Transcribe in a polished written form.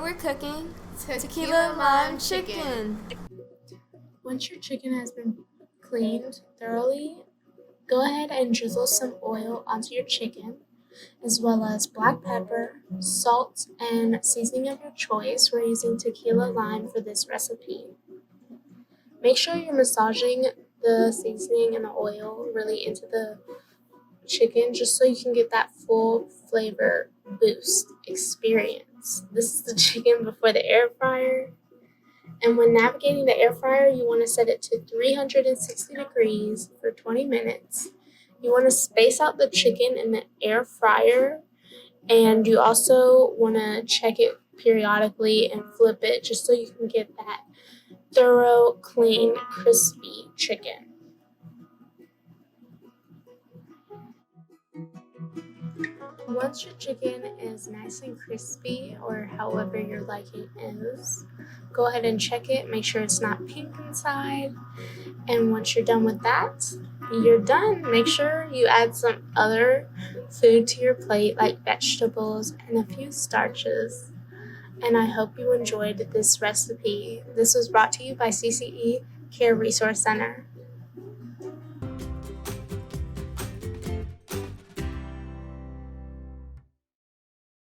we're cooking Tequila lime chicken. Once your chicken has been cleaned thoroughly, go ahead and drizzle some oil onto your chicken, as well as black pepper, salt, and seasoning of your choice. We're using tequila lime for this recipe. Make sure you're massaging the seasoning and the oil really into the chicken just so you can get that full flavor boost experience. This is the chicken before the air fryer. And when navigating the air fryer, you want to set it to 360 degrees for 20 minutes. You want to space out the chicken in the air fryer, and you also want to check it periodically and flip it just so you can get that thorough, clean, crispy chicken. Once your chicken is nice and crispy, or however your liking is, go ahead and check it. Make sure it's not pink inside. And once you're done with that, you're done. Make sure you add some other food to your plate, like vegetables and a few starches. And I hope you enjoyed this recipe. This was brought to you by CCE Care Resource Center.